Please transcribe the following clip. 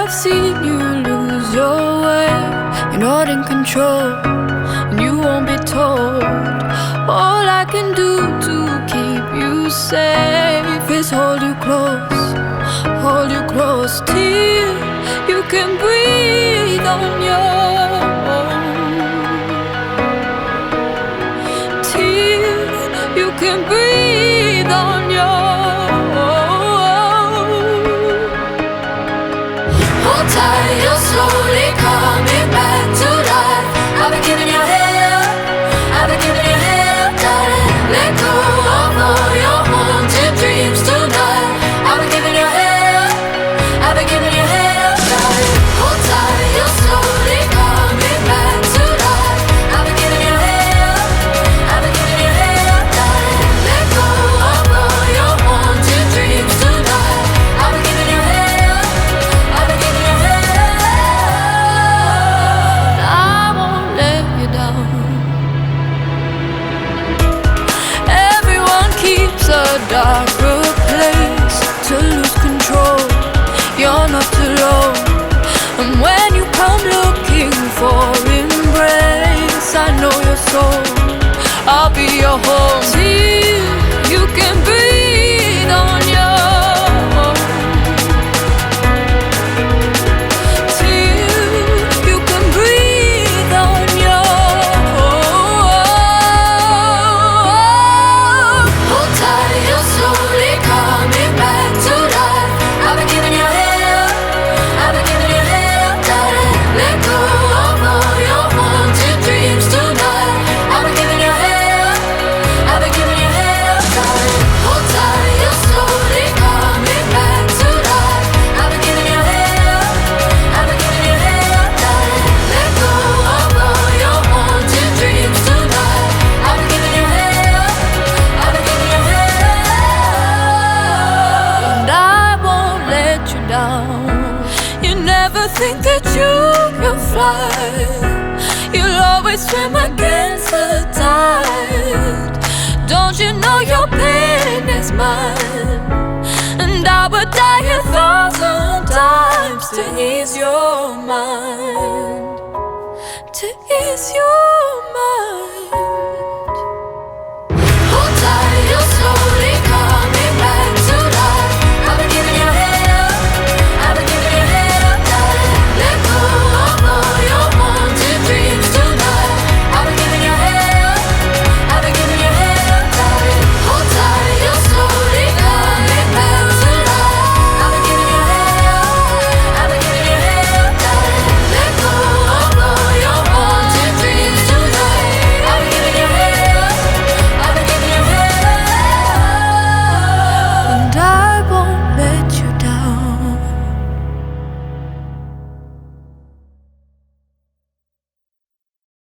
I've seen you lose your way. You're not in control, and you won't be told. All I can do to keep you safe is hold you close till you can breathe on your own. Till you can breathe on your own. Hold tight, you're slowly coming back to life. I've been giving you hell, I've been giving you hell, darling. Let go of all your haunted dreams tonight. I've been giving you hell, I've been giving you hell, darling. Hold tight, you're slowly coming back to life. I've been giving you hell, I've been giving you hell, darling. Let go of all your haunted dreams tonight. I've been giving you hell, I've been giving you hell. I won't let you down. Everyone keeps a darker place to lose control. You're not alone. And when you come looking for embrace, I know your soul. I'll be your home till you can breathe on your own. Till you can breathe on your own. Hold tight, you're slowly coming back to life. I've been giving you hell, I've been giving you hell, darling. Let go of all your haunted dreams tonight. I've been giving you hell, I've been giving you hell, darling. Hold tight, you're slowly coming back to life. I've been giving you hell, I've been giving you hell, darling. Let go of all your haunted dreams tonight. I've been giving you hell, I've been giving you hell, and I won't let you down. You never think that you can fly. You'll always swim against the tide. Don't you know your pain is mine? And I would die 1,000 times to ease your mind. To ease your mind.